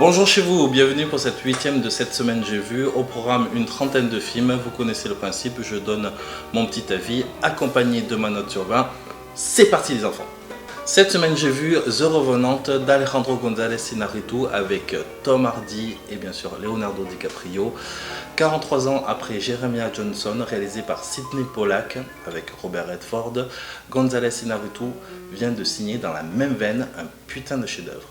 Bonjour chez vous, bienvenue pour cette 8e de cette semaine j'ai vu. Au programme une trentaine de films, vous connaissez le principe, je donne mon petit avis accompagné de ma note sur 20. C'est parti les enfants. Cette semaine j'ai vu The Revenant d'Alejandro González Iñárritu avec Tom Hardy et bien sûr Leonardo DiCaprio. 43 ans après Jeremiah Johnson, réalisé par Sydney Pollack avec Robert Redford, González Iñárritu vient de signer dans la même veine un putain de chef-d'œuvre.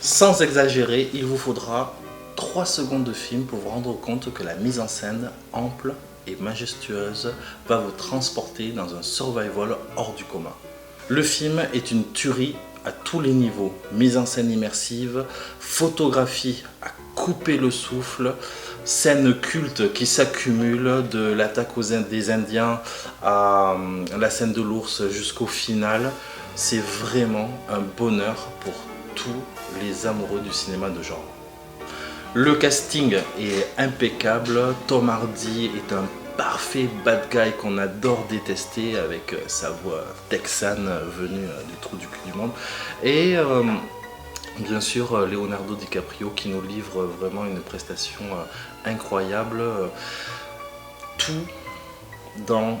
Sans exagérer, il vous faudra 3 secondes de film pour vous rendre compte que la mise en scène ample et majestueuse va vous transporter dans un survival hors du commun. Le film est une tuerie à tous les niveaux, mise en scène immersive, photographie à couper le souffle, scènes cultes qui s'accumulent de l'attaque des Indiens à la scène de l'ours jusqu'au final. C'est vraiment un bonheur pour tous les amoureux du cinéma de genre. Le casting est impeccable, Tom Hardy est un parfait bad guy qu'on adore détester avec sa voix texane venue du trou du cul du monde et bien sûr Leonardo DiCaprio qui nous livre vraiment une prestation incroyable, tout dans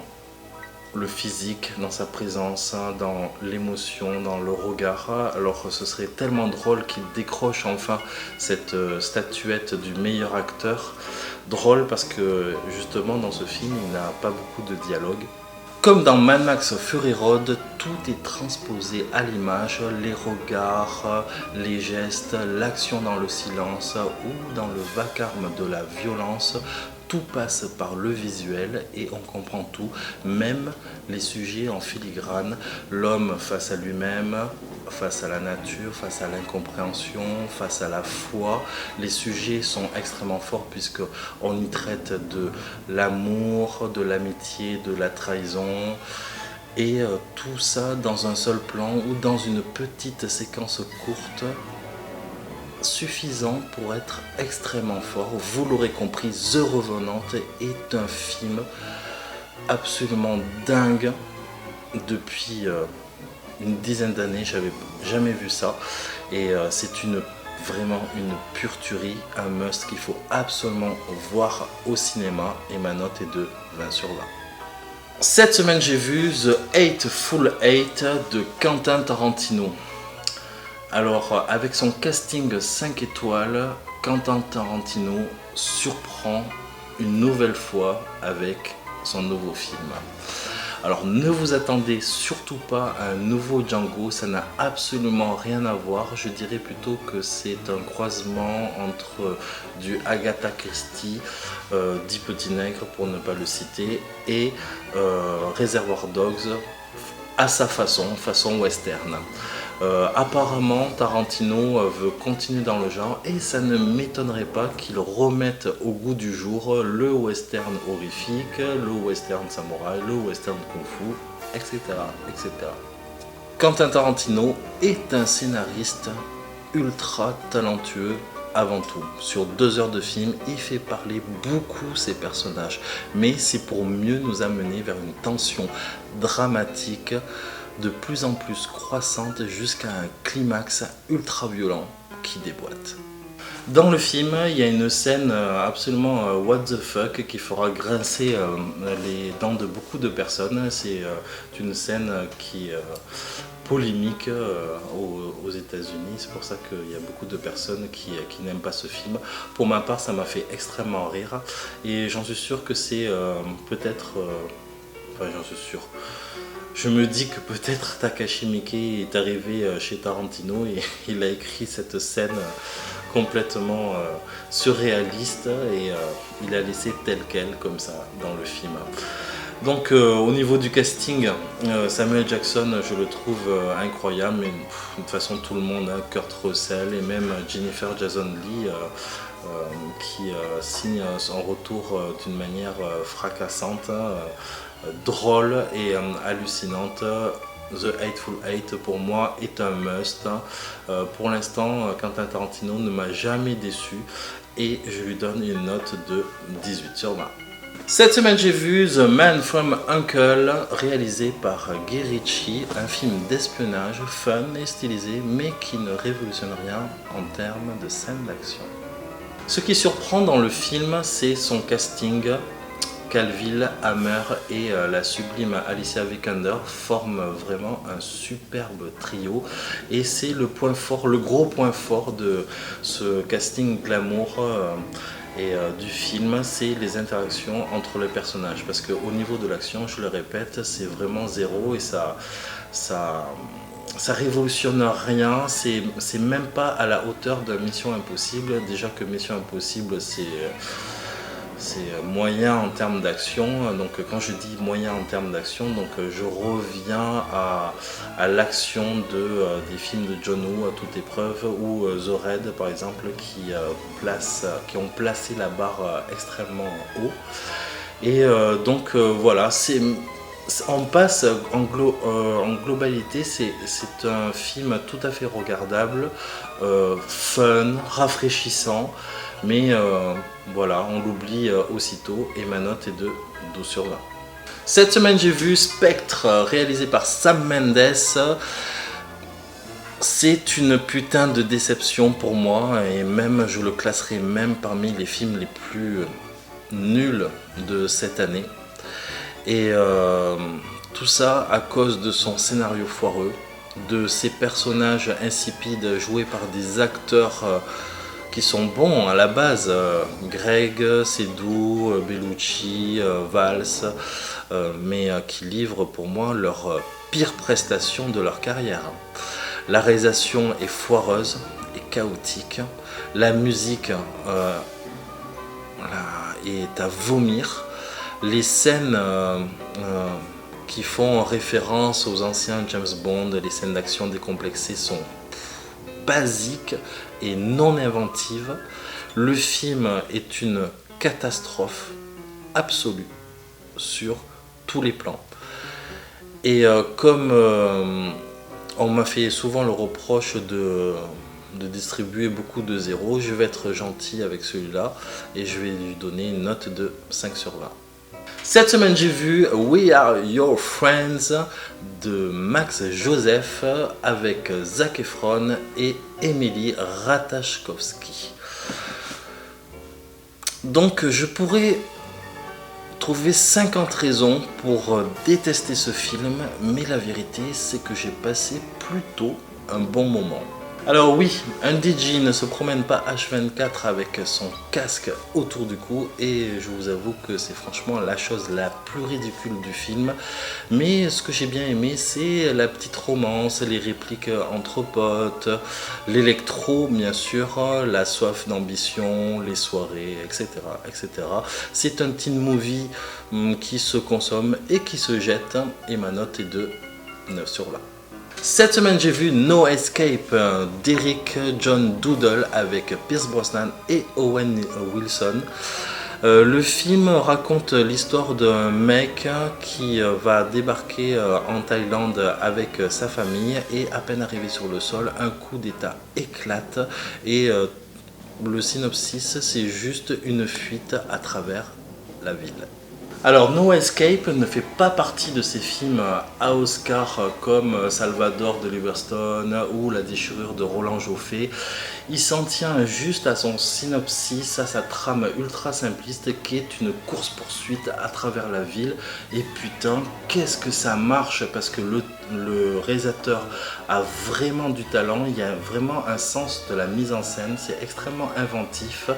le physique, dans sa présence, dans l'émotion, dans le regard. Alors ce serait tellement drôle qu'il décroche enfin cette statuette du meilleur acteur. Drôle parce que justement dans ce film il n'a pas beaucoup de dialogue. Comme dans Mad Max Fury Road, tout est transposé à l'image, les regards, les gestes, l'action dans le silence ou dans le vacarme de la violence. Tout passe par le visuel et on comprend tout, même les sujets en filigrane, l'homme face à lui-même, face à la nature, face à l'incompréhension, face à la foi. Les sujets sont extrêmement forts puisqu'on y traite de l'amour, de l'amitié, de la trahison. Et tout ça dans un seul plan ou dans une petite séquence courte, suffisant pour être extrêmement fort. Vous l'aurez compris, The Revenant est un film absolument dingue. Depuis une dizaine d'années, j'avais jamais vu ça et c'est vraiment une pure tuerie, un must qu'il faut absolument voir au cinéma et ma note est de 20 sur 20. Cette semaine j'ai vu The Hateful Eight de Quentin Tarantino. Alors, avec son casting 5 étoiles, Quentin Tarantino surprend une nouvelle fois avec son nouveau film. Alors, ne vous attendez surtout pas à un nouveau Django, ça n'a absolument rien à voir. Je dirais plutôt que c'est un croisement entre du Agatha Christie, 10 petits nègres pour ne pas le citer, et Reservoir Dogs à sa façon western. Apparemment Tarantino veut continuer dans le genre et ça ne m'étonnerait pas qu'il remette au goût du jour le western horrifique, le western samouraï, le western kung-fu, etc., etc. Quentin Tarantino est un scénariste ultra talentueux avant tout. Sur 2 heures de film, il fait parler beaucoup ses personnages, mais c'est pour mieux nous amener vers une tension dramatique de plus en plus croissante jusqu'à un climax ultra violent qui déboîte. Dans le film, il y a une scène absolument what the fuck qui fera grincer les dents de beaucoup de personnes. C'est une scène qui polémique aux États-Unis, c'est pour ça qu'il y a beaucoup de personnes qui n'aiment pas ce film. Pour ma part, ça m'a fait extrêmement rire et j'en suis sûr que c'est peut-être... enfin, j'en suis sûr. Je me dis que peut-être Takashi Miike est arrivé chez Tarantino et il a écrit cette scène complètement surréaliste et il a laissé tel quel comme ça dans le film. Donc au niveau du casting, Samuel Jackson je le trouve incroyable, mais de toute façon tout le monde, Kurt Russell et même Jennifer Jason Leigh qui signe son retour d'une manière fracassante, drôle et hallucinante. The Hateful Eight pour moi est un must. Pour l'instant, Quentin Tarantino ne m'a jamais déçu et je lui donne une note de 18 sur 20. Cette semaine, j'ai vu The Man from U.N.C.L.E. réalisé par Guy Ritchie, un film d'espionnage fun et stylisé, mais qui ne révolutionne rien en termes de scène d'action. Ce qui surprend dans le film, c'est son casting. Calville, Hammer et la sublime Alicia Vikander forment vraiment un superbe trio, et c'est le point fort, le gros point fort de ce casting glamour du film, c'est les interactions entre les personnages, parce qu'au niveau de l'action, je le répète, c'est vraiment zéro, et ça révolutionne rien, c'est même pas à la hauteur de Mission Impossible. Déjà que Mission Impossible, c'est moyen en termes d'action. Donc quand je dis moyen en termes d'action, donc je reviens à l'action des films de John Woo à toute épreuve, ou The Raid par exemple, qui ont placé la barre extrêmement haut. Et donc voilà, on passe en globalité, c'est un film tout à fait regardable, fun, rafraîchissant, mais voilà, on l'oublie aussitôt, et ma note est de 12 sur 20. Cette semaine, j'ai vu Spectre, réalisé par Sam Mendes. C'est une putain de déception pour moi, et même je le classerai même parmi les films les plus nuls de cette année. Et tout ça à cause de son scénario foireux, de ses personnages insipides joués par des acteurs qui sont bons à la base. Greg, Seydoux, Bellucci, Valls, mais qui livrent pour moi leur pire prestation de leur carrière. La réalisation est foireuse et chaotique. La musique est à vomir. Les scènes qui font référence aux anciens James Bond, les scènes d'action décomplexées, sont basiques et non inventives. Le film est une catastrophe absolue sur tous les plans. Et comme on m'a fait souvent le reproche de distribuer beaucoup de zéros, je vais être gentil avec celui-là et je vais lui donner une note de 5 sur 20. Cette semaine, j'ai vu We Are Your Friends de Max Joseph avec Zac Efron et Emily Ratajkowski. Donc je pourrais trouver 50 raisons pour détester ce film, mais la vérité, c'est que j'ai passé plutôt un bon moment. Alors oui, un DJ ne se promène pas H24 avec son casque autour du cou, et je vous avoue que c'est franchement la chose la plus ridicule du film. Mais ce que j'ai bien aimé, c'est la petite romance, les répliques entre potes, l'électro bien sûr, la soif d'ambition, les soirées, etc. etc. C'est un teen movie qui se consomme et qui se jette, et ma note est de 9 sur 20. Cette semaine, j'ai vu No Escape d'Eric John Doodle avec Pierce Brosnan et Owen Wilson. Le film raconte l'histoire d'un mec qui va débarquer en Thaïlande avec sa famille, et à peine arrivé sur le sol, un coup d'état éclate, et le synopsis, c'est juste une fuite à travers la ville. Alors No Escape ne fait pas partie de ces films à Oscar comme Salvador de Liverstone ou La déchirure de Roland Joffé. Il s'en tient juste à son synopsis, à sa trame ultra simpliste qui est une course-poursuite à travers la ville. Et putain, qu'est-ce que ça marche, parce que le réalisateur a vraiment du talent, il y a vraiment un sens de la mise en scène, c'est extrêmement inventif,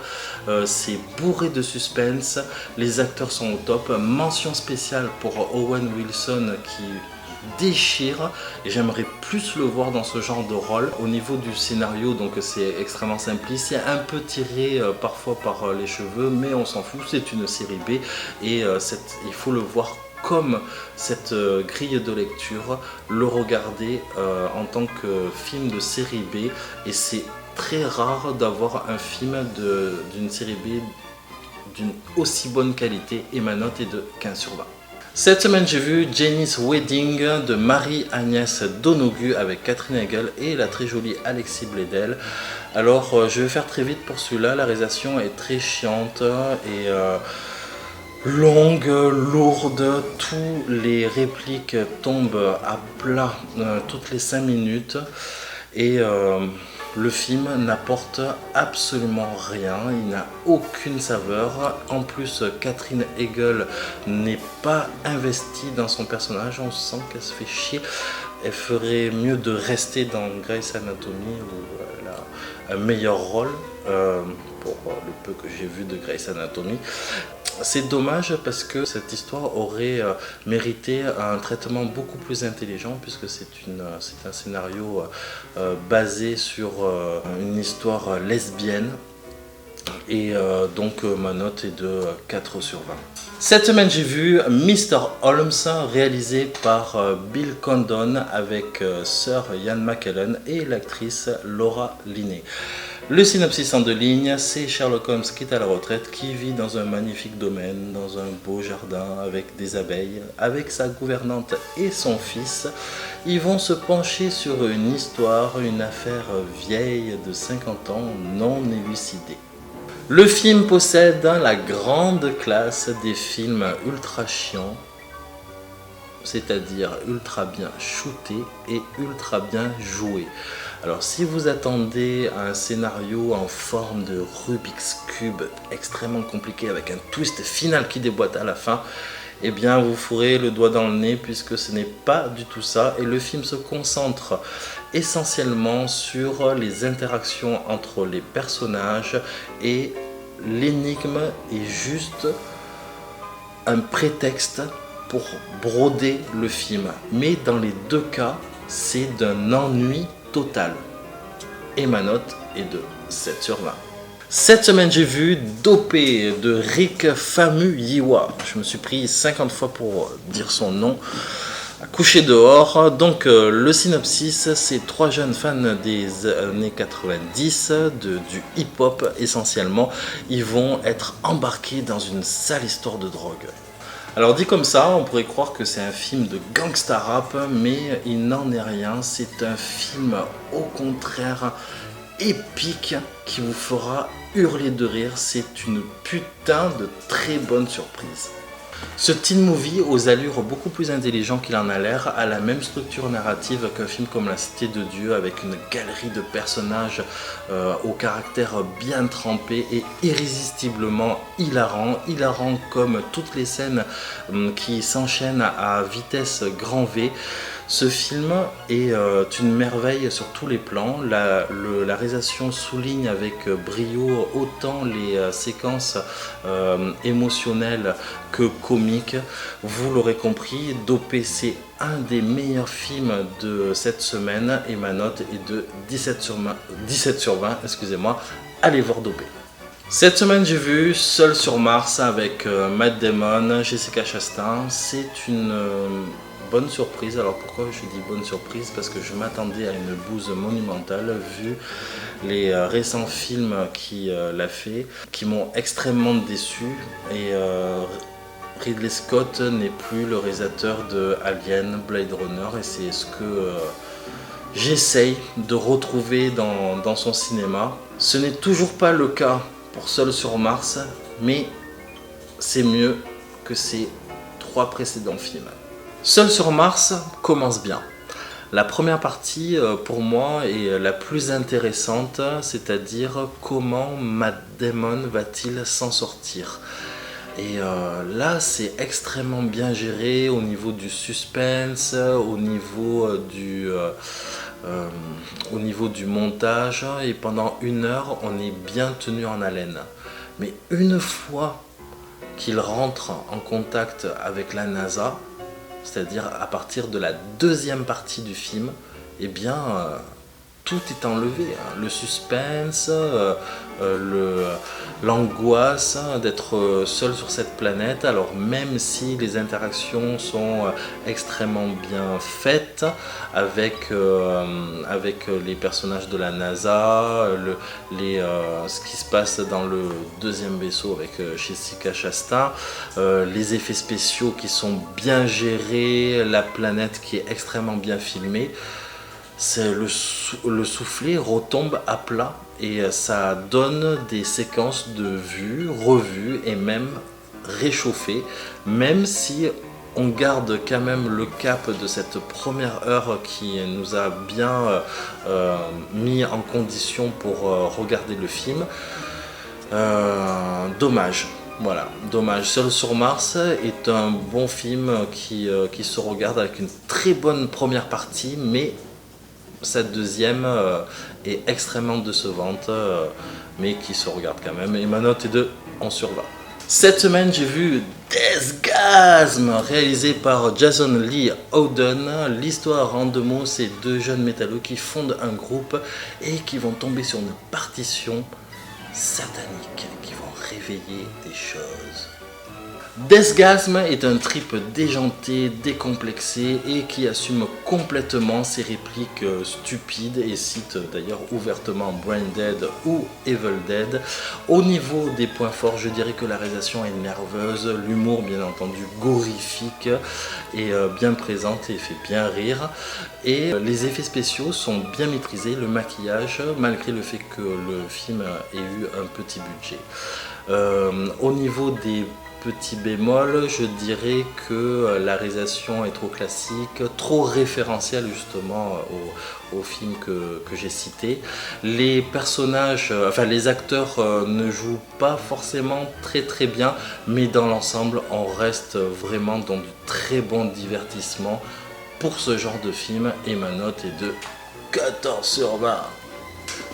c'est bourré de suspense, les acteurs sont au top. Mention spéciale pour Owen Wilson qui déchire, et j'aimerais plus le voir dans ce genre de rôle. Au niveau du scénario, donc c'est extrêmement simpliste, c'est un peu tiré parfois par les cheveux, mais on s'en fout, c'est une série B, et il faut le voir comme cette grille de lecture, le regarder en tant que film de série B, et c'est très rare d'avoir un film d'une série B d'une aussi bonne qualité, et ma note est de 15 sur 20. Cette semaine, j'ai vu Jenny's Wedding de Marie-Agnès Donoghue avec Catherine Hegel et la très jolie Alexis Bledel. Alors, je vais faire très vite pour celui-là, la réalisation est très chiante, et longue, lourde, tous les répliques tombent à plat toutes les 5 minutes et le film n'apporte absolument rien, il n'a aucune saveur. En plus, Catherine Hegel n'est pas investie dans son personnage, on sent qu'elle se fait chier. Elle ferait mieux de rester dans Grey's Anatomy où elle a un meilleur rôle pour le peu que j'ai vu de Grey's Anatomy. C'est dommage parce que cette histoire aurait mérité un traitement beaucoup plus intelligent puisque c'est un scénario basé sur une histoire lesbienne et donc ma note est de 4 sur 20. Cette semaine j'ai vu Mr. Holmes réalisé par Bill Condon avec Sir Ian McKellen et l'actrice Laura Linney. Le synopsis en 2 lignes, c'est Sherlock Holmes qui est à la retraite, qui vit dans un magnifique domaine, dans un beau jardin avec des abeilles, avec sa gouvernante et son fils. Ils vont se pencher sur une histoire, une affaire vieille de 50 ans non élucidée. Le film possède la grande classe des films ultra chiants, c'est-à-dire ultra bien shooté et ultra bien joué. Alors si vous attendez un scénario en forme de Rubik's Cube extrêmement compliqué avec un twist final qui déboîte à la fin, eh bien vous fourrez le doigt dans le nez puisque ce n'est pas du tout ça et le film se concentre essentiellement sur les interactions entre les personnages et l'énigme est juste un prétexte pour broder le film. Mais dans les 2 cas, c'est d'un ennui total. Et ma note est de 7 sur 20. Cette semaine, j'ai vu Dopé de Rick Famuyiwa. Je me suis pris 50 fois pour dire son nom. Couché dehors. Donc, le synopsis, c'est 3 jeunes fans des années 90, du hip-hop essentiellement. Ils vont être embarqués dans une sale histoire de drogue. Alors dit comme ça, on pourrait croire que c'est un film de gangsta rap, mais il n'en est rien. C'est un film au contraire épique qui vous fera hurler de rire. C'est une putain de très bonne surprise. Ce teen movie, aux allures beaucoup plus intelligentes qu'il en a l'air, a la même structure narrative qu'un film comme La Cité de Dieu, avec une galerie de personnages au caractère bien trempé et irrésistiblement hilarant. Hilarant comme toutes les scènes qui s'enchaînent à vitesse grand V. Ce film est une merveille sur tous les plans. La réalisation souligne avec brio autant les séquences émotionnelles que comiques. Vous l'aurez compris, Dopé, c'est un des meilleurs films de cette semaine et ma note est de 17 sur 20. Excusez-moi. Allez voir Dopé. Cette semaine, j'ai vu Seul sur Mars avec Matt Damon, Jessica Chastain. C'est une bonne surprise. Alors pourquoi je dis bonne surprise? Parce que je m'attendais à une bouse monumentale vu les récents films qu'il a fait, qui m'ont extrêmement déçu. Et Ridley Scott n'est plus le réalisateur de Alien, Blade Runner, et c'est ce que j'essaye de retrouver dans son cinéma. Ce n'est toujours pas le cas pour Seul sur Mars, mais c'est mieux que ses 3 précédents films. Seul sur Mars commence bien. La première partie, pour moi, est la plus intéressante, c'est-à-dire comment Matt Damon va-t-il s'en sortir. Et là, c'est extrêmement bien géré au niveau du suspense, au niveau du montage. Et pendant 1 heure, on est bien tenu en haleine. Mais une fois qu'il rentre en contact avec la NASA, c'est-à-dire à partir de la 2e partie du film, eh bien, tout est enlevé. Le suspense, l'angoisse d'être seul sur cette planète. Alors même si les interactions sont extrêmement bien faites avec les personnages de la NASA, ce qui se passe dans le 2e vaisseau avec Jessica Chastain, les effets spéciaux qui sont bien gérés, la planète qui est extrêmement bien filmée, le soufflet retombe à plat et ça donne des séquences de vues, revues et même réchauffé, même si on garde quand même le cap de cette première heure qui nous a bien mis en condition pour regarder le film. Dommage. Voilà, dommage. Seul sur Mars est un bon film qui se regarde avec une très bonne première partie, mais cette deuxième est extrêmement décevante, mais qui se regarde quand même. Et ma note est de 11 sur 20. Cette semaine, j'ai vu Deathgasm, réalisé par Jason Lee Howden. L'histoire en 2 mots, c'est 2 jeunes métalleux qui fondent un groupe et qui vont tomber sur une partition satanique, qui vont réveiller des choses. Deathgasm est un trip déjanté, décomplexé et qui assume complètement ses répliques stupides et cite d'ailleurs ouvertement Brain Dead ou Evil Dead. Au niveau des points forts, je dirais que la réalisation est nerveuse, l'humour bien entendu gorrifique est bien présente et fait bien rire. Et les effets spéciaux sont bien maîtrisés, le maquillage, malgré le fait que le film ait eu un petit budget. Au niveau des petit bémol, je dirais que la réalisation est trop classique, trop référentielle justement au film que j'ai cité. Les personnages, enfin les acteurs ne jouent pas forcément très bien, mais dans l'ensemble on reste vraiment dans du très bon divertissement pour ce genre de film et ma note est de 14 sur 20.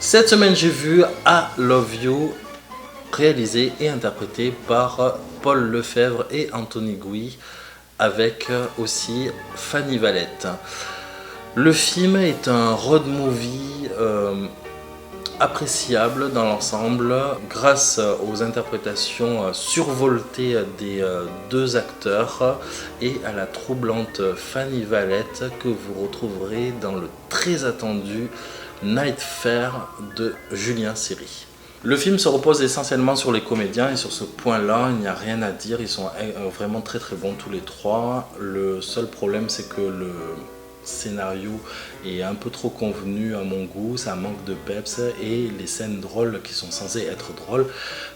Cette semaine j'ai vu I Love You, réalisé et interprété par Paul Lefebvre et Anthony Gouy, avec aussi Fanny Valette. Le film est un road movie appréciable dans l'ensemble grâce aux interprétations survoltées des 2 acteurs et à la troublante Fanny Valette que vous retrouverez dans le très attendu Night Fair de Julien Siri. Le film se repose essentiellement sur les comédiens et sur ce point-là, il n'y a rien à dire, ils sont vraiment très bons tous les 3. Le seul problème, c'est que le scénario est un peu trop convenu à mon goût, ça manque de peps et les scènes drôles qui sont censées être drôles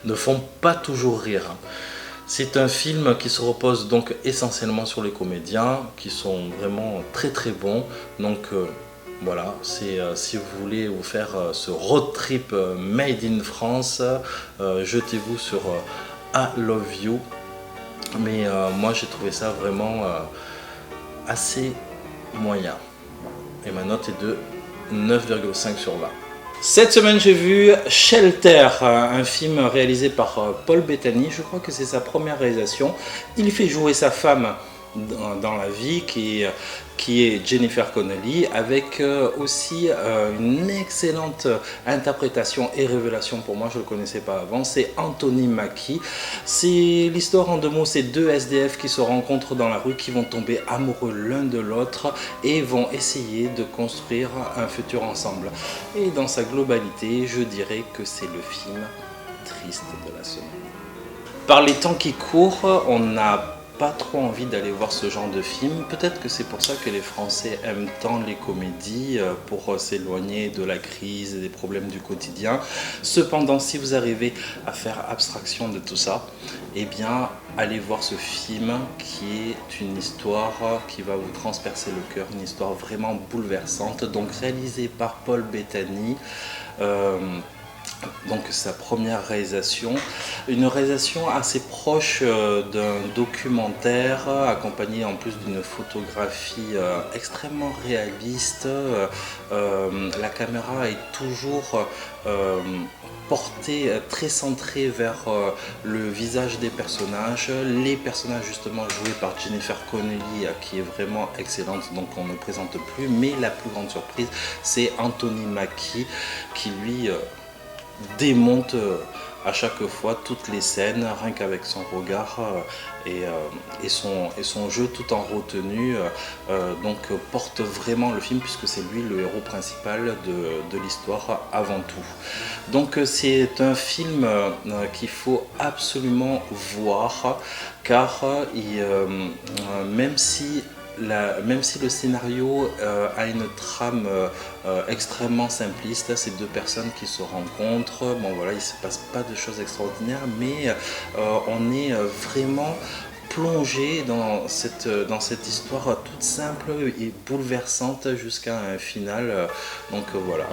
ne font pas toujours rire. C'est un film qui se repose donc essentiellement sur les comédiens qui sont vraiment très bons, donc voilà, c'est si vous voulez vous faire ce road trip made in France, jetez-vous sur I Love You. Mais moi j'ai trouvé ça vraiment assez moyen. Et ma note est de 9,5 sur 20. Cette semaine j'ai vu Shelter, un film réalisé par Paul Bettany, je crois que c'est sa première réalisation. Il fait jouer sa femme dans la vie qui est Jennifer Connelly, avec aussi une excellente interprétation et révélation pour moi, je ne le connaissais pas avant, c'est Anthony Mackie. C'est l'histoire en 2 mots, c'est 2 SDF qui se rencontrent dans la rue, qui vont tomber amoureux l'un de l'autre et vont essayer de construire un futur ensemble. Et dans sa globalité, je dirais que c'est le film triste de la semaine. Par les temps qui courent, on n'a pas trop envie d'aller voir ce genre de film. Peut-être que c'est pour ça que les Français aiment tant les comédies, pour s'éloigner de la crise et des problèmes du quotidien. Cependant, si vous arrivez à faire abstraction de tout ça, eh bien, allez voir ce film qui est une histoire qui va vous transpercer le cœur, une histoire vraiment bouleversante, donc réalisée par Paul Bettany. Donc sa première réalisation, une réalisation assez proche d'un documentaire, accompagné en plus d'une photographie extrêmement réaliste. La caméra est toujours portée, très centrée vers le visage des personnages. Les personnages justement joués par Jennifer Connelly, qui est vraiment excellente, donc on ne présente plus. Mais la plus grande surprise, c'est Anthony Mackie qui lui démonte à chaque fois toutes les scènes, rien qu'avec son regard et son jeu tout en retenue, donc porte vraiment le film puisque c'est lui le héros principal de l'histoire avant tout. Donc c'est un film qu'il faut absolument voir car même si même si le scénario a une trame extrêmement simpliste, c'est deux personnes qui se rencontrent, bon voilà, il ne se passe pas de choses extraordinaires, mais on est vraiment plongé dans cette histoire toute simple et bouleversante jusqu'à un final, donc voilà,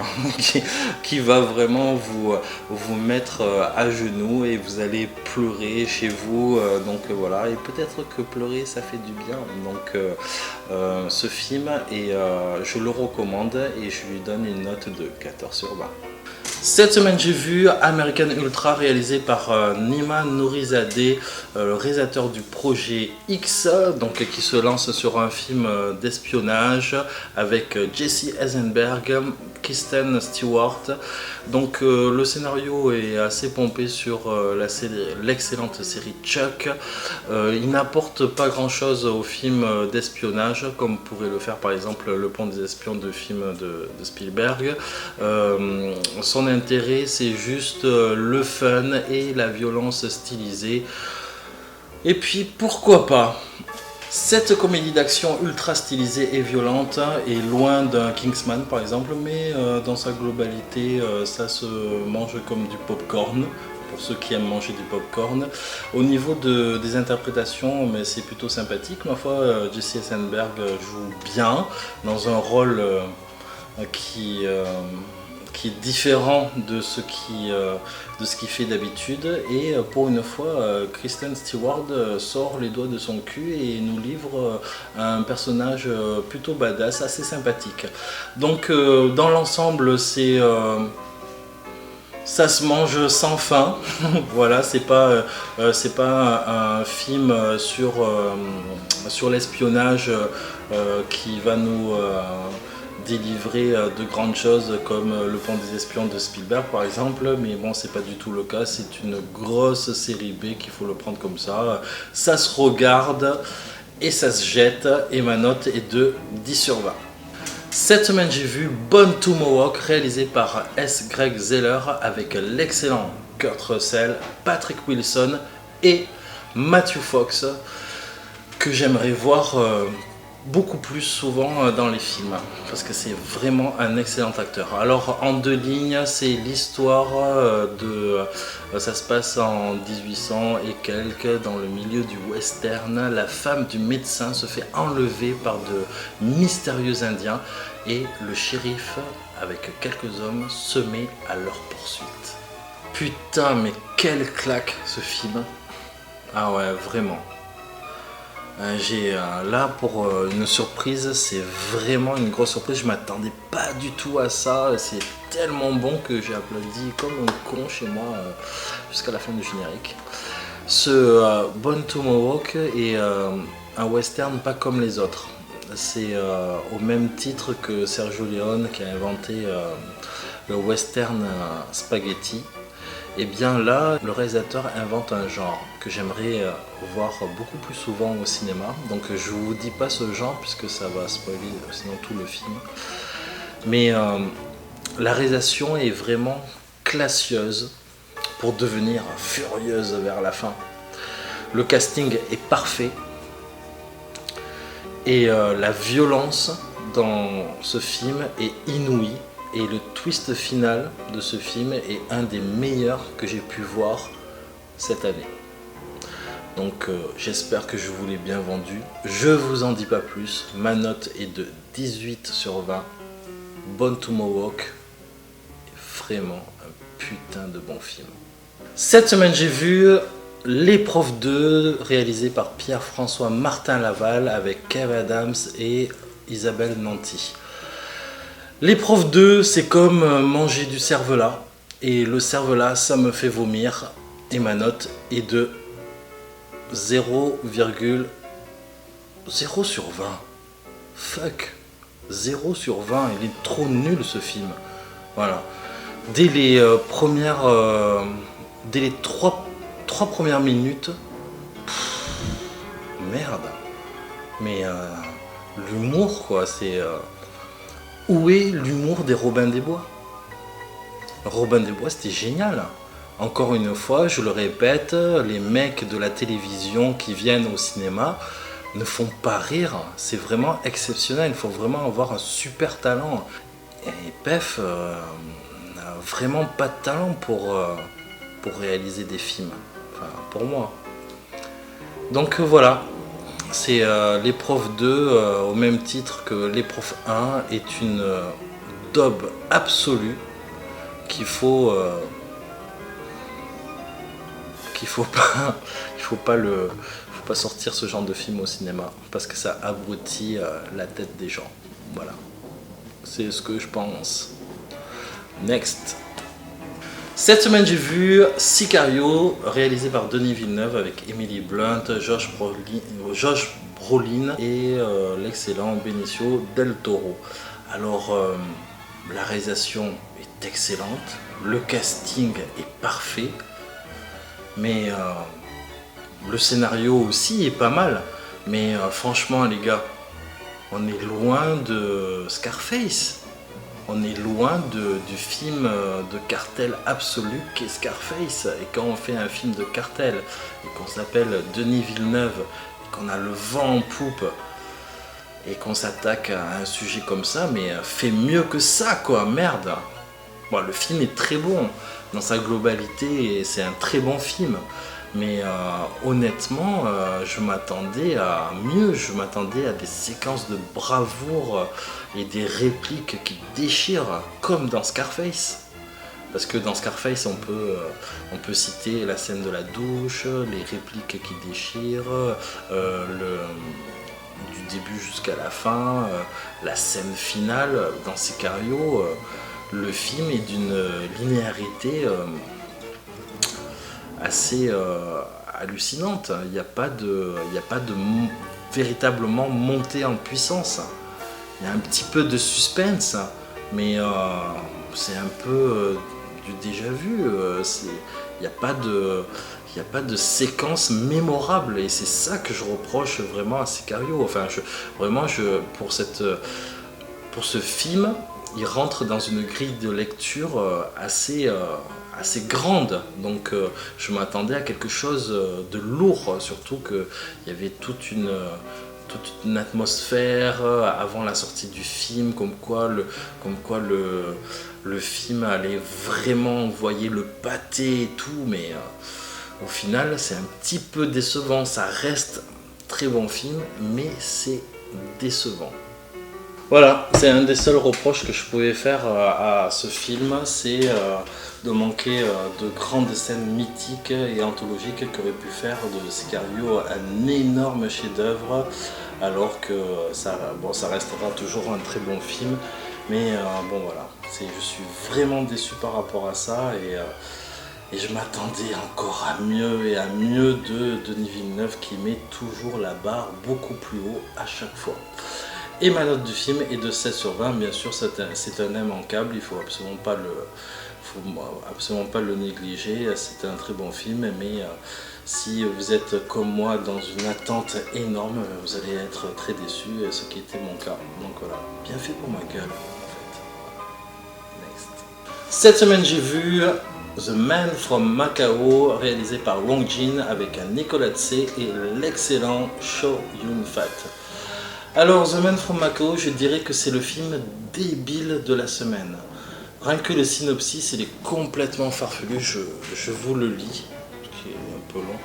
qui va vraiment vous mettre à genoux et vous allez pleurer chez vous, donc voilà, et peut-être que pleurer ça fait du bien, donc ce film, et je le recommande et je lui donne une note de 14 sur 20. Cette semaine, j'ai vu American Ultra, réalisé par Nima Nourizadeh, le réalisateur du projet X, donc, qui se lance sur un film d'espionnage avec Jesse Eisenberg, Kristen Stewart. Donc le scénario est assez pompé sur l'excellente série Chuck. Il n'apporte pas grand chose au film d'espionnage, comme pourrait le faire par exemple Le Pont des Espions de film de Spielberg. Son intérêt, c'est juste le fun et la violence stylisée. Et puis pourquoi pas, cette comédie d'action ultra stylisée et violente est loin d'un Kingsman par exemple, mais dans sa globalité, ça se mange comme du popcorn, pour ceux qui aiment manger du popcorn. Au niveau des interprétations, mais c'est plutôt sympathique, ma foi. Jesse Eisenberg joue bien dans un rôle qui est différent de ce qu'il fait d'habitude, et pour une fois Kristen Stewart sort les doigts de son cul et nous livre un personnage plutôt badass, assez sympathique. Donc dans l'ensemble, ça se mange sans fin. Voilà, c'est pas un film sur l'espionnage qui va nous délivrer de grandes choses comme Le Pont des Espions de Spielberg par exemple, mais bon, c'est pas du tout le cas. C'est une grosse série B, qu'il faut le prendre comme ça. Ça se regarde et ça se jette, et ma note est de 10 sur 20. Cette semaine, j'ai vu Born Tomahawk, réalisé par S. Greg Zeller, avec l'excellent Kurt Russell, Patrick Wilson et Matthew Fox, que j'aimerais voir beaucoup plus souvent dans les films, parce que c'est vraiment un excellent acteur. Alors en deux lignes, c'est l'histoire ça se passe en 1800 et quelques, dans le milieu du western. La femme du médecin se fait enlever par de mystérieux indiens et le shérif, avec quelques hommes, se met à leur poursuite. Putain, mais quelle claque ce film! Ah ouais, vraiment. J'ai là pour une surprise, c'est vraiment une grosse surprise, je m'attendais pas du tout à ça, c'est tellement bon que j'ai applaudi comme un con chez moi jusqu'à la fin du générique. Ce Born Tomahawk est un western pas comme les autres, c'est au même titre que Sergio Leone qui a inventé le western spaghetti. Et bien là, le réalisateur invente un genre que j'aimerais voir beaucoup plus souvent au cinéma. Donc je vous dis pas ce genre puisque ça va spoiler sinon tout le film. Mais la réalisation est vraiment classieuse pour devenir furieuse vers la fin. Le casting est parfait et la violence dans ce film est inouïe. Et le twist final de ce film est un des meilleurs que j'ai pu voir cette année. Donc j'espère que je vous l'ai bien vendu. Je vous en dis pas plus. Ma note est de 18 sur 20. Born Tomahawk est vraiment un putain de bon film. Cette semaine, j'ai vu Les Profs 2, réalisé par Pierre-François Martin Laval avec Kev Adams et Isabelle Nanty. Les Profs 2, c'est comme manger du cervelas, et le cervelas, ça me fait vomir, et ma note est de 0,0 sur 20. Fuck, 0 sur 20, il est trop nul ce film. Voilà. Dès les trois premières minutes, merde. Mais l'humour, quoi, c'est... Où est l'humour des Robin des Bois? Robin des Bois, c'était génial. Encore une fois, je le répète, les mecs de la télévision qui viennent au cinéma, ne font pas rire. C'est vraiment exceptionnel, il faut vraiment avoir un super talent. Et Pef n'a vraiment pas de talent pour réaliser des films, enfin pour moi. Donc voilà, c'est l'épreuve 2 au même titre que l'épreuve 1 est une daube absolue qu'il faut pas faut pas sortir ce genre de film au cinéma parce que ça abrutit la tête des gens. Voilà, c'est ce que je pense. Next. Cette semaine, j'ai vu Sicario, réalisé par Denis Villeneuve avec Emily Blunt, Josh Brolin et l'excellent Benicio del Toro. Alors, la réalisation est excellente, le casting est parfait, mais le scénario aussi est pas mal. Mais franchement, les gars, on est loin de Scarface. On est loin du film de cartel absolu qu'est Scarface. Et quand on fait un film de cartel et qu'on s'appelle Denis Villeneuve et qu'on a le vent en poupe et qu'on s'attaque à un sujet comme ça, mais fait mieux que ça quoi, merde. Bon, le film est très bon dans sa globalité et c'est un très bon film. Mais honnêtement, je m'attendais à mieux, je m'attendais à des séquences de bravoure et des répliques qui déchirent, comme dans Scarface. Parce que dans Scarface, on peut citer la scène de la douche, les répliques qui déchirent, du début jusqu'à la fin, la scène finale. Dans Sicario, le film est d'une linéarité assez hallucinante. Il n'y a pas de véritablement montée en puissance. Il y a un petit peu de suspense, mais c'est un peu du déjà vu. Il n'y a pas de séquence mémorable et c'est ça que je reproche vraiment à Sicario. Enfin, pour ce film, il rentre dans une grille de lecture assez grande, donc je m'attendais à quelque chose de lourd, surtout qu'il y avait toute une atmosphère avant la sortie du film, comme quoi le film allait vraiment envoyer le pâté et tout, mais au final c'est un petit peu décevant. Ça reste très bon film, mais c'est décevant. Voilà, c'est un des seuls reproches que je pouvais faire à ce film, c'est de manquer de grandes scènes mythiques et anthologiques qu'aurait pu faire de Sicario un énorme chef-d'œuvre, alors que ça restera toujours un très bon film. Mais bon voilà, je suis vraiment déçu par rapport à ça et je m'attendais encore à mieux et à mieux de Denis Villeneuve qui met toujours la barre beaucoup plus haut à chaque fois. Et ma note du film est de 7 sur 20, bien sûr c'est un immanquable, il ne faut absolument pas le négliger, c'est un très bon film, mais si vous êtes comme moi dans une attente énorme, vous allez être très déçu, ce qui était mon cas. Donc voilà, bien fait pour ma gueule en fait. Next. Cette semaine j'ai vu The Man from Macao, réalisé par Wong Jin avec un Nicolas Tse et l'excellent Chow Yun-fat. Alors, The Man from Macao, je dirais que c'est le film débile de la semaine. Rien que le synopsis, il est complètement farfelu, je vous le lis, qui est un peu long.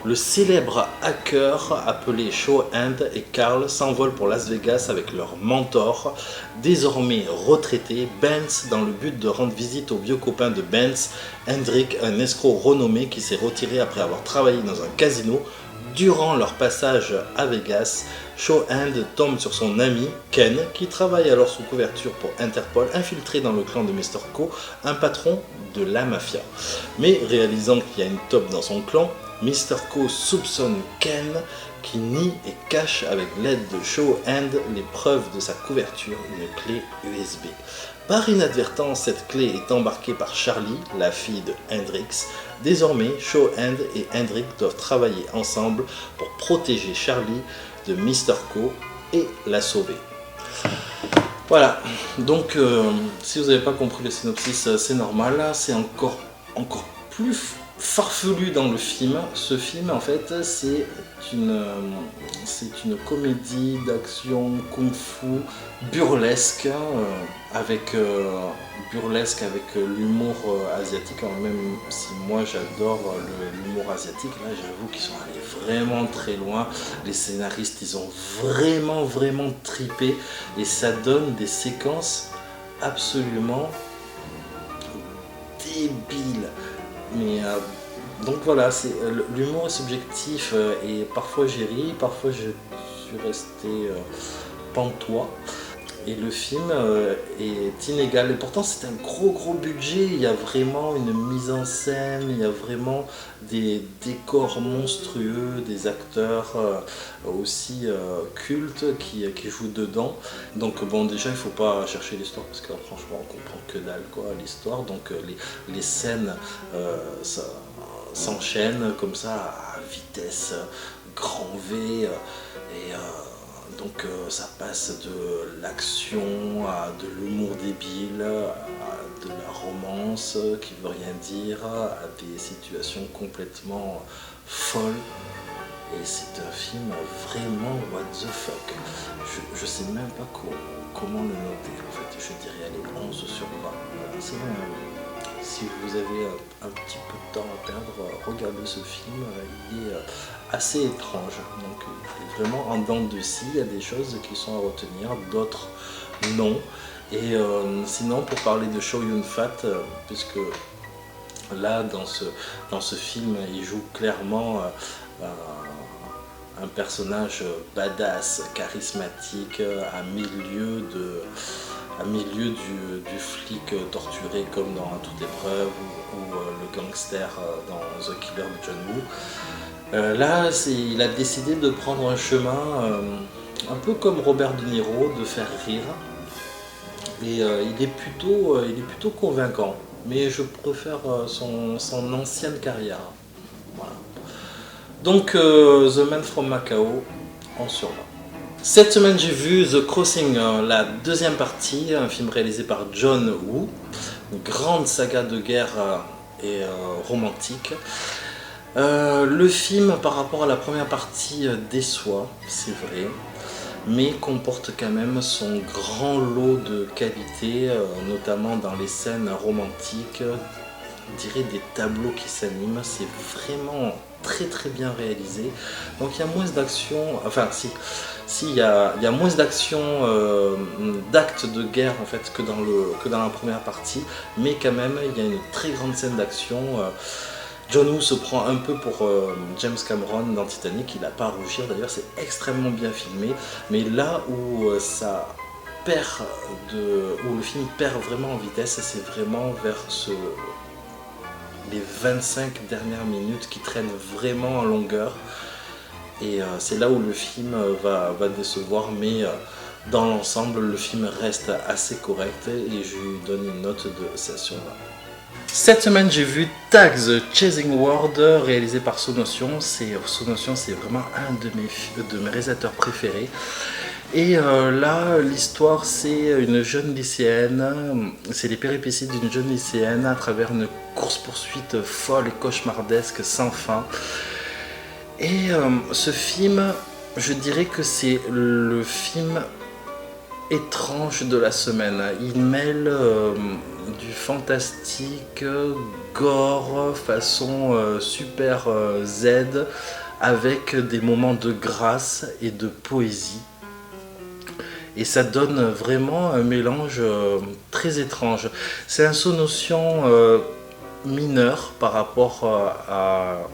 Le célèbre hacker appelé Shaw Hand et Carl s'envolent pour Las Vegas avec leur mentor, désormais retraité, Benz, dans le but de rendre visite au vieux copain de Benz, Hendrik, un escroc renommé qui s'est retiré après avoir travaillé dans un casino. Durant leur passage à Vegas, Shaw Hand tombe sur son ami Ken, qui travaille alors sous couverture pour Interpol, infiltré dans le clan de Mr. Ko, un patron de la mafia. Mais réalisant qu'il y a une taupe dans son clan, Mr. Ko soupçonne Ken, qui nie et cache avec l'aide de Shaw Hand les preuves de sa couverture, une clé USB. Par inadvertance, cette clé est embarquée par Charlie, la fille de Hendrix. Désormais, Shaw Hand et Hendrix doivent travailler ensemble pour protéger Charlie de Mr. Ko et la sauver. Voilà, donc si vous n'avez pas compris le synopsis, c'est normal, c'est encore plus farfelu dans le film. Ce film, en fait, c'est une comédie d'action kung-fu burlesque, burlesque avec l'humour asiatique. Alors, même si moi j'adore l'humour asiatique, là j'avoue qu'ils sont allés vraiment très loin. Les scénaristes, ils ont vraiment tripé et ça donne des séquences absolument débiles. Mais donc voilà, l'humour est subjectif et parfois j'ai ri, parfois je suis resté pantois. Et le film est inégal. Et pourtant c'est un gros budget, il y a vraiment une mise en scène, il y a vraiment des décors monstrueux, des acteurs aussi cultes qui jouent dedans. Donc bon, déjà il faut pas chercher l'histoire parce que là, franchement on comprend que dalle quoi l'histoire. Donc les scènes s'enchaînent comme ça à vitesse grand V et donc ça passe de l'action à de l'humour débile, à de la romance qui veut rien dire, à des situations complètement folles. Et c'est un film vraiment what the fuck. Je sais même pas comment le noter en fait. Je dirais allez 11 sur 20. Voilà, c'est bon. Si vous avez un petit peu de temps à perdre, regardez ce film, il est assez étrange. Donc il est vraiment en dents de scie, il y a des choses qui sont à retenir, d'autres non. Et sinon pour parler de Chow Yun-fat, puisque là dans ce film il joue clairement un personnage badass, charismatique, à milieu du flic torturé comme dans À toute épreuve ou le gangster dans The Killer de John Woo. Là, il a décidé de prendre un chemin un peu comme Robert De Niro, de faire rire. Et il est plutôt convaincant, mais je préfère son ancienne carrière. Voilà. Donc The Man from Macao en survient. Cette semaine j'ai vu The Crossing, la deuxième partie, un film réalisé par John Woo, une grande saga de guerre et romantique. Le film par rapport à la première partie déçoit, c'est vrai, mais comporte quand même son grand lot de qualité, notamment dans les scènes romantiques, on dirait des tableaux qui s'animent, c'est vraiment très bien réalisé. Donc il y a moins d'action, enfin si il y a moins d'action, d'actes de guerre en fait que dans la première partie, mais quand même il y a une très grande scène d'action. John Woo se prend un peu pour James Cameron dans Titanic, il n'a pas à rougir d'ailleurs, c'est extrêmement bien filmé, mais là où où le film perd vraiment en vitesse, c'est vraiment vers les 25 dernières minutes qui traînent vraiment en longueur. Et c'est là où le film va décevoir, mais dans l'ensemble, le film reste assez correct et je lui donne une note de 16 sur 20. Cette semaine, j'ai vu Tag The Chasing World, réalisé par Sonotion. Sonotion, c'est vraiment un de mes réalisateurs préférés. Et là, l'histoire, c'est une jeune lycéenne, c'est les péripéties d'une jeune lycéenne à travers une course-poursuite folle et cauchemardesque sans fin. Et ce film, je dirais que c'est le film étrange de la semaine. Il mêle du fantastique, gore, façon super Z, avec des moments de grâce et de poésie. Et ça donne vraiment un mélange très étrange. C'est un Sonotion mineur par rapport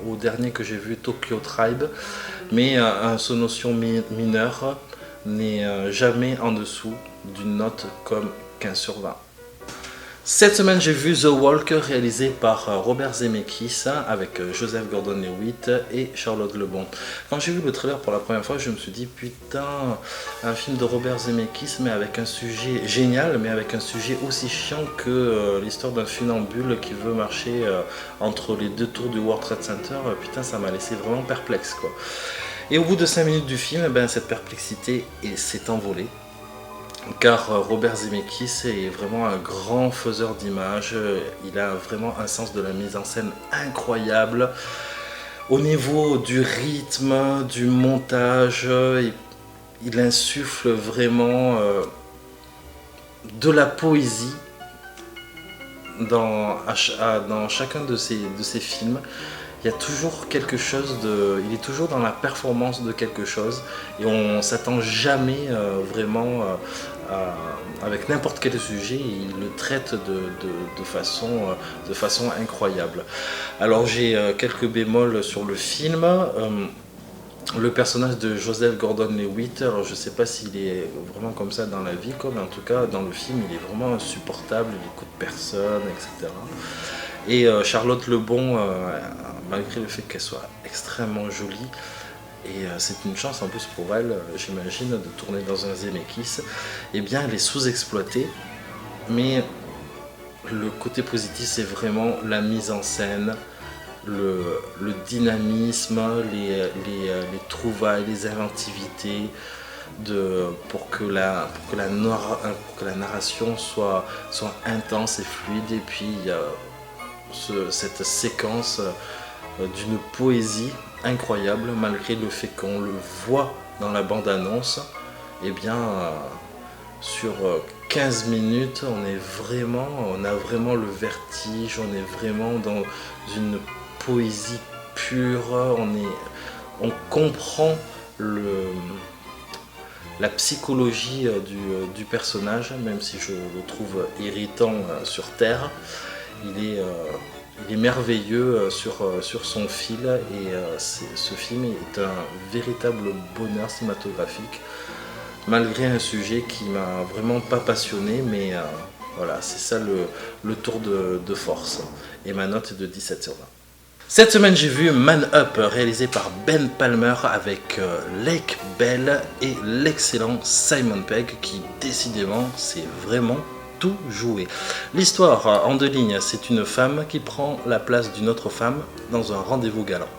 au dernier que j'ai vu, Tokyo Tribe, mais un Sonotion mineur n'est jamais en dessous d'une note comme 15 sur 20. Cette semaine, j'ai vu The Walk, réalisé par Robert Zemeckis avec Joseph Gordon-Levitt et Charlotte Lebon. Quand j'ai vu le trailer pour la première fois, je me suis dit putain, un film de Robert Zemeckis mais avec un sujet génial, mais avec un sujet aussi chiant que l'histoire d'un funambule qui veut marcher entre les deux tours du World Trade Center. Putain, ça m'a laissé vraiment perplexe quoi. Et au bout de 5 minutes du film, cette perplexité s'est envolée. car Robert Zemeckis est vraiment un grand faiseur d'images. Il a vraiment un sens de la mise en scène incroyable. Au niveau du rythme, du montage, il insuffle vraiment de la poésie dans chacun de ses films. Il y a toujours quelque chose il est toujours dans la performance de quelque chose et on s'attend jamais vraiment avec n'importe quel sujet, il le traite de façon incroyable. Alors j'ai quelques bémols sur le film. Le personnage de Joseph Gordon-Levitt, alors je ne sais pas s'il est vraiment comme ça dans la vie, mais en tout cas dans le film il est vraiment insupportable, il écoute personne, etc. Et Charlotte Lebon, malgré le fait qu'elle soit extrêmement jolie, et c'est une chance en plus pour elle, j'imagine, de tourner dans un Zemeckis, eh bien elle est sous-exploitée, mais le côté positif c'est vraiment la mise en scène, le dynamisme, les trouvailles, les inventivités, pour que la narration soit intense et fluide. Et puis il y a cette séquence d'une poésie incroyable, malgré le fait qu'on le voit dans la bande-annonce. Et bien sur 15 minutes, on a vraiment le vertige, on est vraiment dans une poésie pure, on comprend la psychologie du personnage, même si je le trouve irritant sur Terre. Il est merveilleux sur son fil et ce film est un véritable bonheur cinématographique, malgré un sujet qui m'a vraiment pas passionné, mais voilà, c'est ça le tour de force. Et ma note est de 17 sur 20. Cette semaine, j'ai vu Man Up, réalisé par Ben Palmer avec Lake Bell et l'excellent Simon Pegg, qui décidément, c'est vraiment tout joué. L'histoire en 2 lignes, c'est une femme qui prend la place d'une autre femme dans un rendez-vous galant.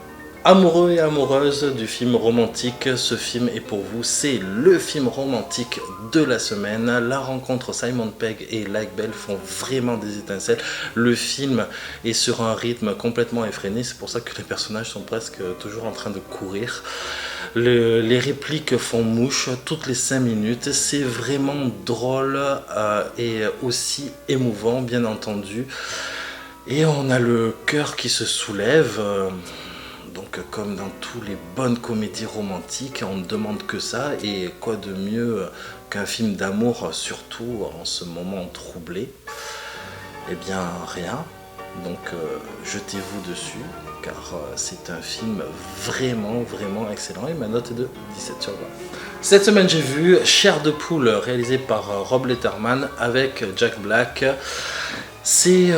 Amoureux et amoureuse du film romantique, ce film est pour vous, c'est le film romantique de la semaine. La rencontre Simon Pegg et Lake Bell font vraiment des étincelles. Le film est sur un rythme complètement effréné, c'est pour ça que les personnages sont presque toujours en train de courir. Les répliques font mouche toutes les 5 minutes, c'est vraiment drôle et aussi émouvant bien entendu. Et on a le cœur qui se soulève. Donc comme dans toutes les bonnes comédies romantiques, on ne demande que ça, et quoi de mieux qu'un film d'amour, surtout en ce moment troublé? Eh bien rien, donc jetez-vous dessus, car c'est un film vraiment excellent, et ma note est de 17 sur 20. Cette semaine j'ai vu Chair de poule, réalisé par Rob Letterman avec Jack Black. C'est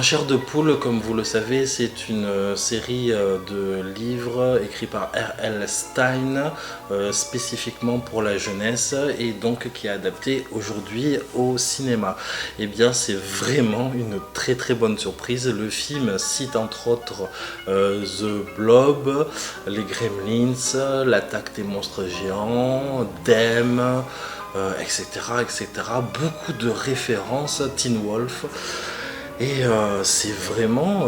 Chair de poule, comme vous le savez, c'est une série de livres écrits par R.L. Stein, spécifiquement pour la jeunesse, et donc qui est adapté aujourd'hui au cinéma. Et bien c'est vraiment une très bonne surprise. Le film cite entre autres The Blob, les Gremlins, l'attaque des monstres géants, Them, etc. Beaucoup de références, Teen Wolf, et c'est vraiment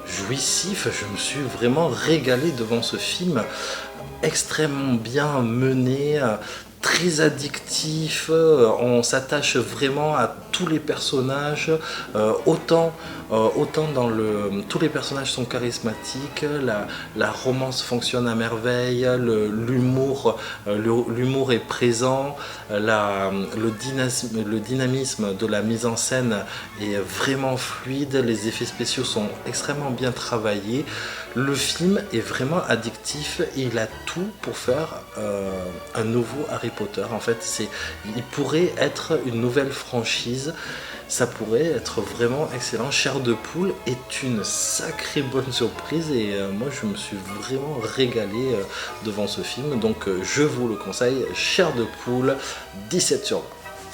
jouissif. Je me suis vraiment régalé devant ce film, extrêmement bien mené, très addictif. On s'attache vraiment à tous les personnages, autant tous les personnages sont charismatiques, la romance fonctionne à merveille, l'humour est présent, le dynamisme de la mise en scène est vraiment fluide, les effets spéciaux sont extrêmement bien travaillés. Le film est vraiment addictif et il a tout pour faire un nouveau Harry Potter. En fait, il pourrait être une nouvelle franchise. Ça pourrait être vraiment excellent. Chair de poule est une sacrée bonne surprise et moi je me suis vraiment régalé devant ce film. Donc je vous le conseille, Chair de poule, 17 sur 20.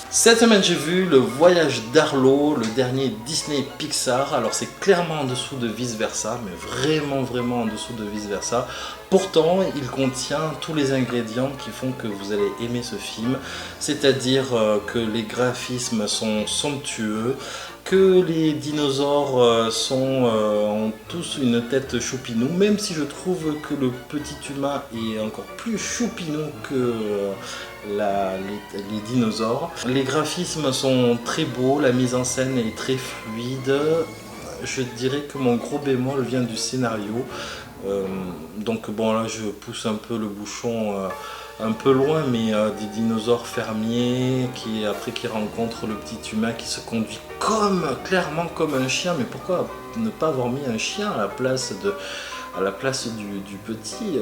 Cette semaine, j'ai vu Le Voyage d'Arlo, le dernier Disney Pixar. Alors, c'est clairement en dessous de Vice Versa, mais vraiment en dessous de Vice Versa. Pourtant, il contient tous les ingrédients qui font que vous allez aimer ce film. C'est-à-dire que les graphismes sont somptueux, que les dinosaures ont tous une tête choupinou, même si je trouve que le petit humain est encore plus choupinou que les dinosaures. Les graphismes sont très beaux, la mise en scène est très fluide. Je dirais que mon gros bémol vient du scénario. Donc bon, là je pousse un peu le bouchon un peu loin, mais des dinosaures fermiers qui rencontrent le petit humain qui se conduit clairement comme un chien. Mais pourquoi ne pas avoir mis un chien à la place du petit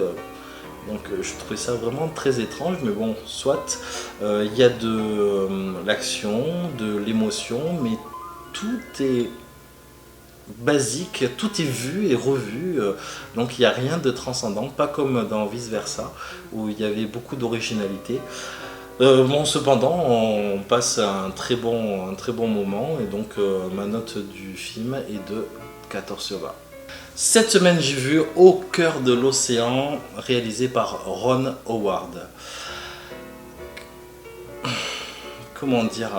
donc je trouvais ça vraiment très étrange, mais bon, soit. Il y a de l'action, de l'émotion, mais tout est basique, tout est vu et revu, donc il n'y a rien de transcendant, pas comme dans Vice Versa où il y avait beaucoup d'originalité. Bon, cependant, on passe un très bon moment, et donc ma note du film est de 14/20. Cette semaine, j'ai vu Au cœur de l'océan, réalisé par Ron Howard. Comment dire ?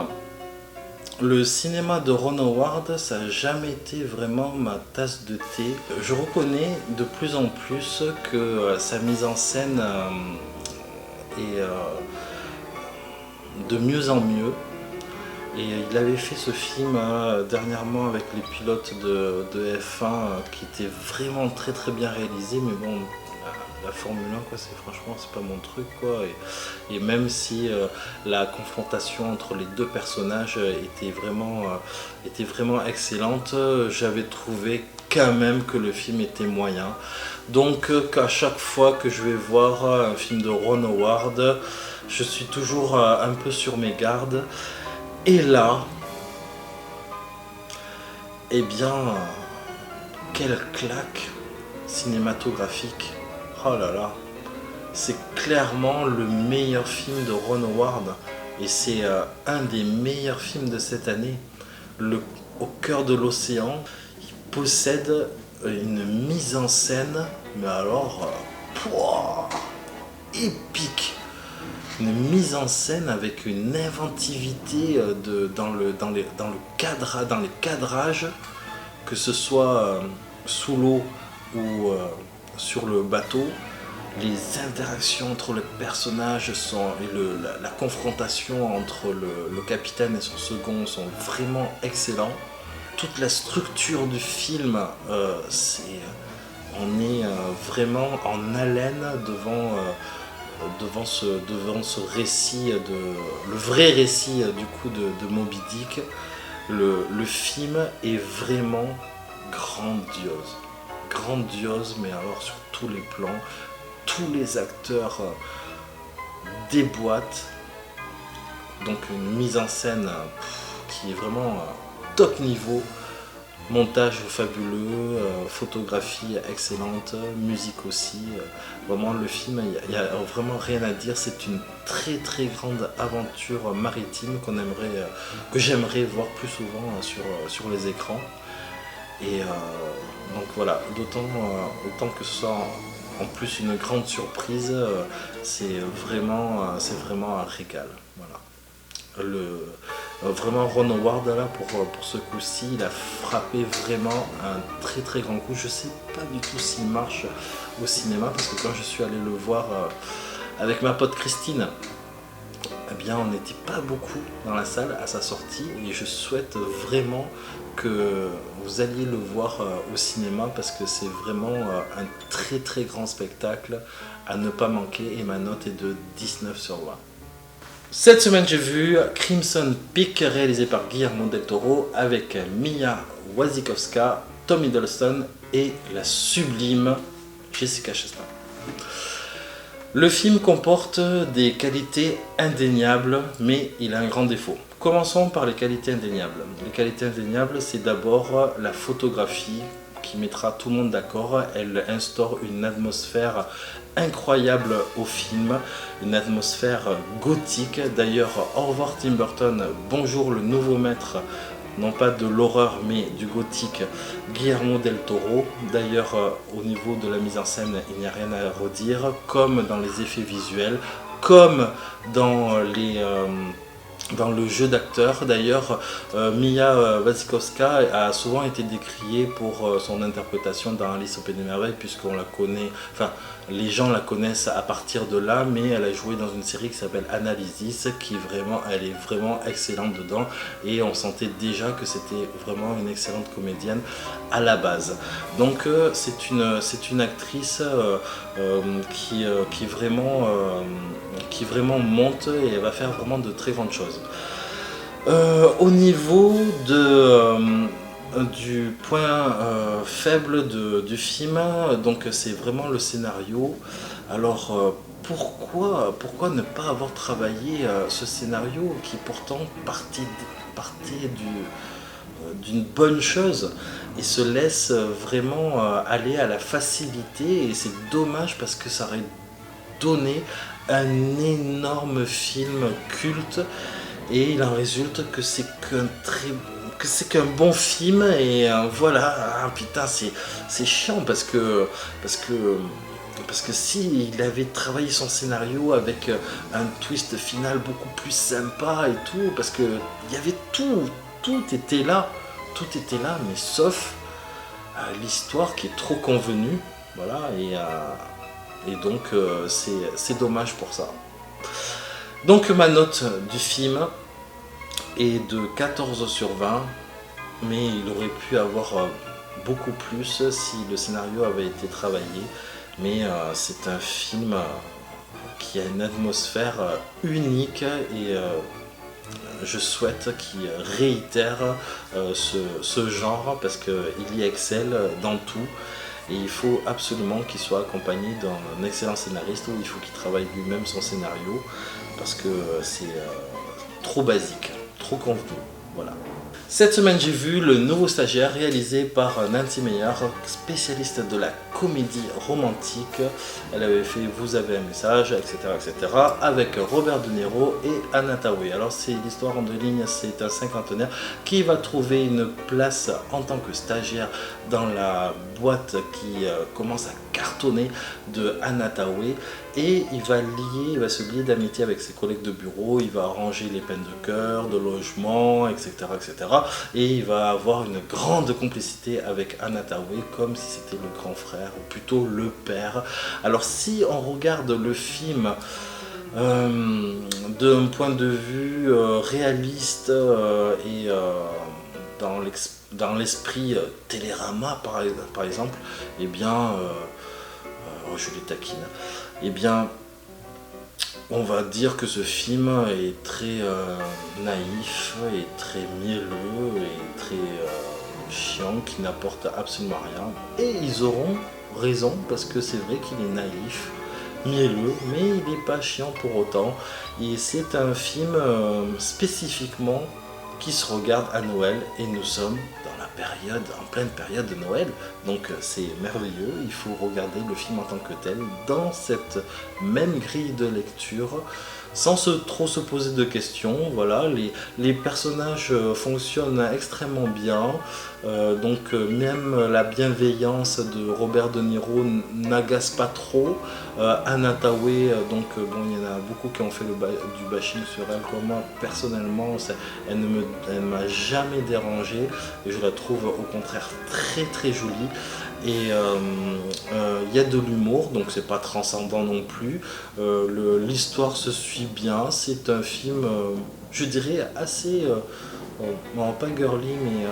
Le cinéma de Ron Howard, ça n'a jamais été vraiment ma tasse de thé. Je reconnais de plus en plus que sa mise en scène est de mieux en mieux. Et il avait fait ce film dernièrement avec les pilotes de F1 qui était vraiment très bien réalisé, mais bon, la Formule 1, quoi, franchement c'est pas mon truc, quoi. Et même si la confrontation entre les deux personnages était vraiment excellente, j'avais trouvé quand même que le film était moyen. Donc qu'à chaque fois que je vais voir un film de Ron Howard, je suis toujours un peu sur mes gardes. Et là, eh bien, quelle claque cinématographique. Oh là là, c'est clairement le meilleur film de Ron Howard, et c'est un des meilleurs films de cette année. Au cœur de l'océan, il possède une mise en scène, mais alors, épique. Une mise en scène avec une inventivité dans les cadrages, que ce soit sous l'eau ou sur le bateau. Les interactions entre les personnages la confrontation entre le capitaine et son second sont vraiment excellents. Toute la structure du film, on est vraiment en haleine devant ce récit, le vrai récit du coup de Moby Dick. Le film est vraiment grandiose, mais alors sur tous les plans. Tous les acteurs déboîtent, donc une mise en scène qui est vraiment top niveau. Montage fabuleux, photographie excellente, musique aussi. Vraiment, le film, il n'y a vraiment rien à dire. C'est une très grande aventure maritime que j'aimerais voir plus souvent sur les écrans. Et donc voilà, autant que ce soit en plus une grande surprise, c'est vraiment un régal. Voilà. Vraiment Ron Howard là pour ce coup-ci, il a frappé vraiment un très grand coup. Je sais pas du tout s'il marche au cinéma, parce que quand je suis allé le voir avec ma pote Christine, eh bien on n'était pas beaucoup dans la salle à sa sortie, et je souhaite vraiment que vous alliez le voir au cinéma, parce que c'est vraiment un très grand spectacle à ne pas manquer, et ma note est de 19/20. Cette semaine, j'ai vu Crimson Peak, réalisé par Guillermo del Toro, avec Mia Wasikowska, Tom Hiddleston et la sublime Jessica Chastain. Le film comporte des qualités indéniables, mais il a un grand défaut. Commençons par les qualités indéniables. Les qualités indéniables, c'est d'abord la photographie qui mettra tout le monde d'accord. Elle instaure une atmosphère incroyable au film, une atmosphère gothique. D'ailleurs, au revoir Tim Burton, bonjour le nouveau maître, non pas de l'horreur mais du gothique, Guillermo del Toro. D'ailleurs, au niveau de la mise en scène, il n'y a rien à redire, comme dans les effets visuels, comme dans dans le jeu d'acteur. D'ailleurs, Mia Wasikowska a souvent été décriée pour son interprétation dans Alice au Pays des Merveilles, puisqu'on la connaît, enfin, les gens la connaissent à partir de là, mais elle a joué dans une série qui s'appelle Analysis, elle est vraiment excellente dedans, et on sentait déjà que c'était vraiment une excellente comédienne à la base. Donc c'est une actrice qui vraiment monte, et elle va faire vraiment de très grandes choses. Au niveau du point faible du film, donc c'est vraiment le scénario. Alors pourquoi ne pas avoir travaillé ce scénario qui pourtant partait d'une bonne chose et se laisse vraiment aller à la facilité, et c'est dommage parce que ça aurait donné un énorme film culte, et il en résulte que c'est qu'un bon film, et voilà. Putain, c'est chiant parce que s'il avait travaillé son scénario avec un twist final beaucoup plus sympa et tout, parce que il y avait tout était là, mais sauf l'histoire qui est trop convenue, voilà, et donc c'est dommage pour ça. Donc ma note du film est de 14/20, mais il aurait pu avoir beaucoup plus si le scénario avait été travaillé. Mais c'est un film qui a une atmosphère unique, et je souhaite qu'il réitère ce genre, parce qu'il y excelle dans tout. Et il faut absolument qu'il soit accompagné d'un excellent scénariste, ou il faut qu'il travaille lui-même son scénario, parce que c'est trop basique, trop convenu. Voilà. Cette semaine, j'ai vu Le Nouveau Stagiaire, réalisé par Nancy Meyer, spécialiste de la comédie romantique. Elle avait fait Vous avez un message, etc., avec Robert De Niro et Anna Thaoué. Alors c'est l'histoire en deux lignes, c'est un cinquantenaire qui va trouver une place en tant que stagiaire dans la boîte qui commence à cartonner de Anna Thaoué, et il va se lier d'amitié avec ses collègues de bureau. Il va arranger les peines de cœur, de logement, etc., et il va avoir une grande complicité avec Anna Thaoué, comme si c'était le grand frère, ou plutôt le père. Alors si on regarde le film d'un point de vue réaliste et dans l'esprit Télérama par exemple, eh bien je les taquine, eh bien on va dire que ce film est très naïf, et très mielleux, et très chiant, qui n'apporte absolument rien. Et ils auront raison, parce que c'est vrai qu'il est naïf, mielleux, mais il n'est pas chiant pour autant. Et c'est un film spécifiquement qui se regarde à Noël, et nous sommes en pleine période de Noël, donc c'est merveilleux. Il faut regarder le film en tant que tel, dans cette même grille de lecture, sans trop se poser de questions. Voilà, les personnages fonctionnent extrêmement bien, donc même la bienveillance de Robert De Niro n'agace pas trop. Anna Thaoué, donc bon, il y en a beaucoup qui ont fait du bashing sur elle. Comme moi, personnellement, elle ne m'a jamais dérangé, et je la trouve au contraire très très jolie. Et il y a de l'humour, donc c'est pas transcendant non plus. L'histoire se suit bien. C'est un film, je dirais, assez, non pas girly, mais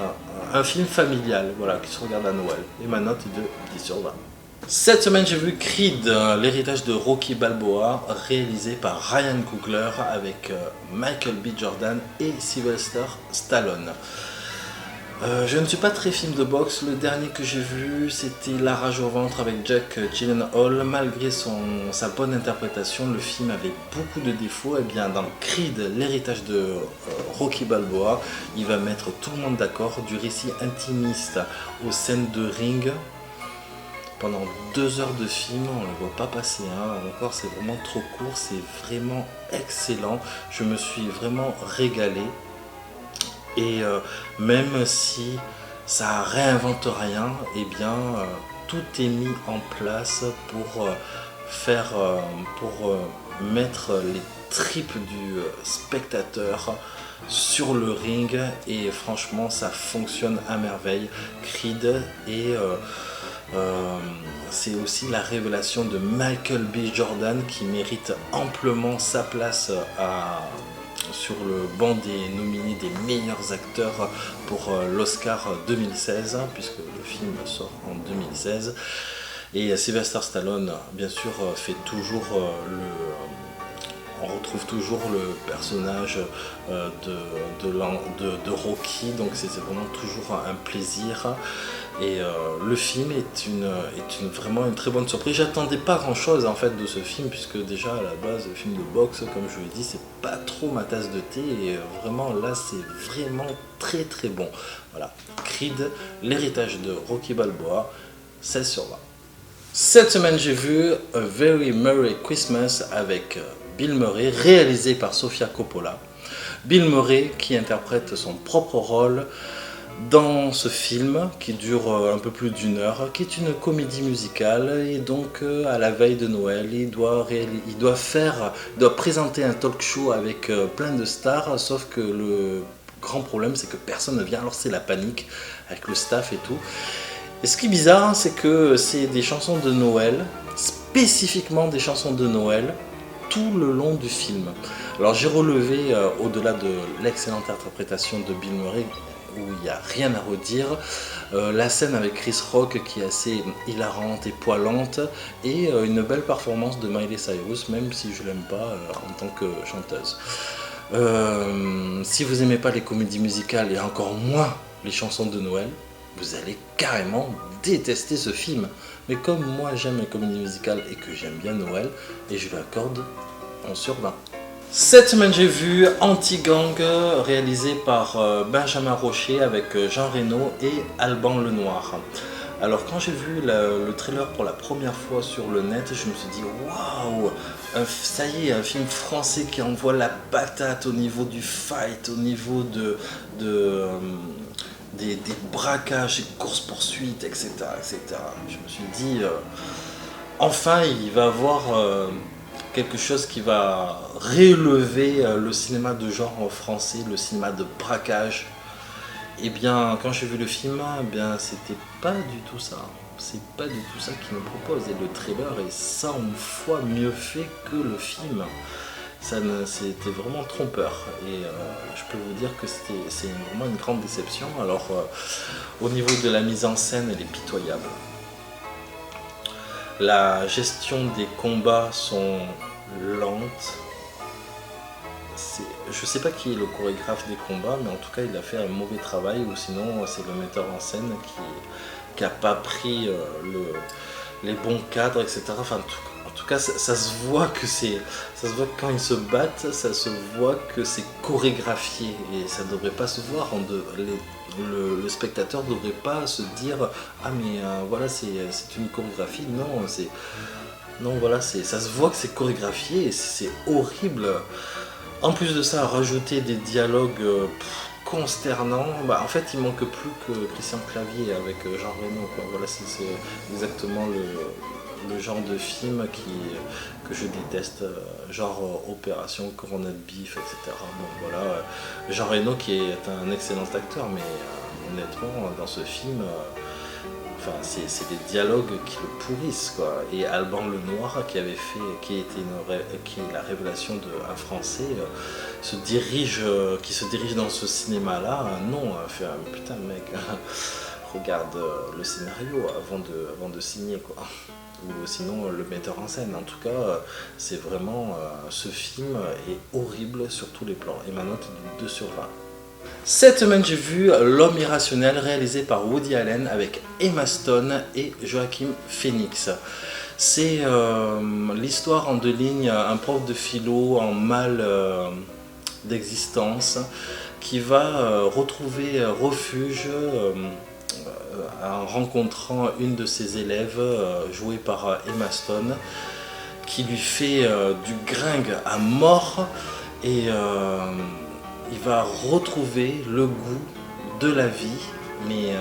un film familial, voilà, qui se regarde à Noël. Et ma note est de 10/20. Cette semaine, j'ai vu Creed, l'héritage de Rocky Balboa, réalisé par Ryan Coogler, avec Michael B. Jordan et Sylvester Stallone. Je ne suis pas très film de boxe. Le dernier que j'ai vu, c'était La rage au ventre avec Jack Gyllenhaal. Malgré sa bonne interprétation, le film avait beaucoup de défauts. Et bien, dans Creed, l'héritage de Rocky Balboa, il va mettre tout le monde d'accord. Du récit intimiste aux scènes de ring. Pendant 2 heures de film, on ne le voit pas passer. Encore, c'est vraiment trop court. C'est vraiment excellent. Je me suis vraiment régalé. Et même si ça réinvente rien, eh bien tout est mis en place pour mettre les tripes du spectateur sur le ring, et franchement ça fonctionne à merveille. Creed, et c'est aussi la révélation de Michael B. Jordan, qui mérite amplement sa place sur le banc des nominés des meilleurs acteurs pour l'Oscar 2016, puisque le film sort en 2016. Et Sylvester Stallone, bien sûr, on retrouve toujours le personnage de Rocky, donc c'est vraiment toujours un plaisir. Et le film est vraiment une très bonne surprise. J'attendais pas grand chose en fait de ce film, puisque déjà à la base le film de boxe, comme je vous l'ai dit, c'est pas trop ma tasse de thé, et vraiment là c'est vraiment très très bon. Voilà, Creed, l'héritage de Rocky Balboa, 16/20. Cette semaine j'ai vu A Very Merry Christmas avec Bill Murray, réalisé par Sofia Coppola. Bill Murray qui interprète son propre rôle dans ce film qui dure un peu plus d'1 heure, qui est une comédie musicale. Et donc à la veille de Noël, il doit présenter un talk show avec plein de stars, sauf que le grand problème c'est que personne ne vient, alors c'est la panique avec le staff et tout. Et ce qui est bizarre, c'est que c'est des chansons de Noël, spécifiquement des chansons de Noël, tout le long du film. Alors j'ai relevé, au-delà de l'excellente interprétation de Bill Murray, où il n'y a rien à redire, la scène avec Chris Rock qui est assez hilarante et poilante, et une belle performance de Miley Cyrus, même si je l'aime pas en tant que chanteuse. Si vous aimez pas les comédies musicales, et encore moins les chansons de Noël, vous allez carrément détester ce film. Mais comme moi j'aime les comédies musicales et que j'aime bien Noël, et je lui accorde 11/20. Cette semaine j'ai vu Anti-Gang, réalisé par Benjamin Rocher avec Jean Reno et Alban Lenoir. Alors quand j'ai vu le trailer pour la première fois sur le net, je me suis dit waouh, ça y est, un film français qui envoie la patate au niveau du fight, au niveau des braquages, des courses-poursuites, etc., etc. Je me suis dit, enfin il va avoir quelque chose qui va réélever le cinéma de genre français, le cinéma de braquage. Et bien quand j'ai vu le film, bien c'était pas du tout ça. C'est pas du tout ça qu'il me propose. Et le trailer est 100 fois mieux fait que le film. C'était vraiment trompeur, et je peux vous dire que c'est vraiment une grande déception. Alors au niveau de la mise en scène, elle est pitoyable. La gestion des combats sont lentes. Je sais pas qui est le chorégraphe des combats, mais en tout cas il a fait un mauvais travail, ou sinon c'est le metteur en scène qui a pas pris les bons cadres, etc. Enfin, en tout cas, ça se voit que quand ils se battent, ça se voit que c'est chorégraphié, et ça devrait pas se voir. Le spectateur ne devrait pas se dire ah mais voilà c'est une chorégraphie. Non, voilà, ça se voit que c'est chorégraphié, et c'est horrible. En plus de ça, rajouter des dialogues consternants, en fait il manque plus que Christian Clavier avec Jean Reno, quoi. Voilà, c'est exactement le genre de film que je déteste, genre Opération Corona de Beef, etc. Bon voilà, Jean Reno qui est un excellent acteur, mais honnêtement dans ce film, c'est des dialogues qui le pourrissent, quoi. Et Alban Lenoir qui est la révélation d'un Français, qui se dirige dans ce cinéma-là. Non, putain mec, regarde le scénario avant de signer, quoi. Ou sinon le metteur en scène. En tout cas, c'est vraiment ce film est horrible sur tous les plans. Et ma note est de 2/20. Cette semaine, j'ai vu L'Homme Irrationnel, réalisé par Woody Allen avec Emma Stone et Joaquin Phoenix. C'est l'histoire en 2 lignes, un prof de philo en mal d'existence qui va retrouver refuge en rencontrant une de ses élèves, jouée par Emma Stone, qui lui fait du gringue à mort et il va retrouver le goût de la vie, mais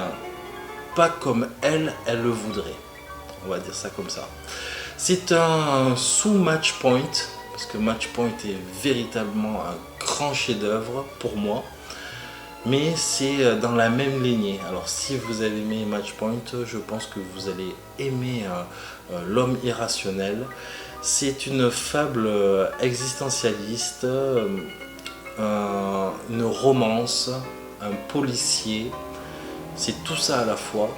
pas comme elle le voudrait. On va dire ça comme ça. C'est un sous-Match Point, parce que Match Point est véritablement un grand chef-d'œuvre pour moi, mais c'est dans la même lignée. Alors si vous avez aimé Match Point, je pense que vous allez aimer L'Homme Irrationnel. C'est une fable existentialiste, une romance, un policier, c'est tout ça à la fois,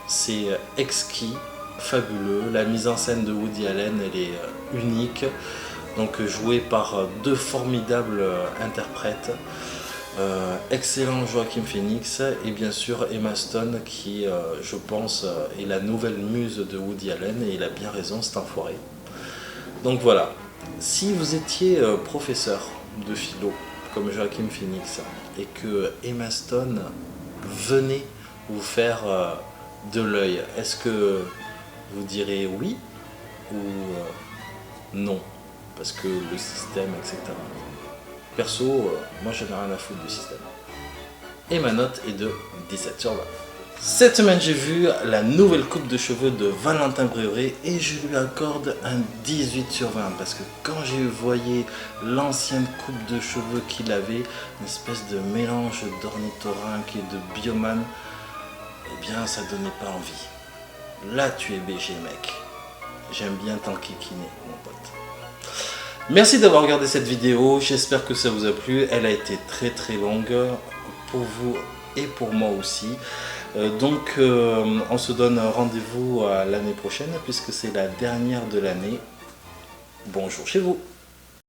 c'est exquis, fabuleux, la mise en scène de Woody Allen elle est unique, donc jouée par 2 formidables interprètes, excellent Joaquin Phoenix et bien sûr Emma Stone qui je pense est la nouvelle muse de Woody Allen et il a bien raison cet enfoiré. Donc voilà, si vous étiez professeur de philo comme Joaquin Phoenix et que Emma Stone venait vous faire de l'œil, est-ce que vous direz oui ou non parce que le système, etc. Perso, moi j'en ai rien à foutre du système. Et ma note est de 17 sur 20. Cette semaine, j'ai vu la nouvelle coupe de cheveux de Valentin Breuer et je lui accorde un 18 sur 20 parce que quand j'ai voyé l'ancienne coupe de cheveux qu'il avait, une espèce de mélange d'ornithorynque et de bioman, eh bien ça donnait pas envie. Là tu es BG mec, j'aime bien t'enquiquiner mon pote. Merci d'avoir regardé cette vidéo, j'espère que ça vous a plu, elle a été très longue pour vous et pour moi aussi. Donc on se donne rendez-vous à l'année prochaine puisque c'est la dernière de l'année. Bonjour chez vous.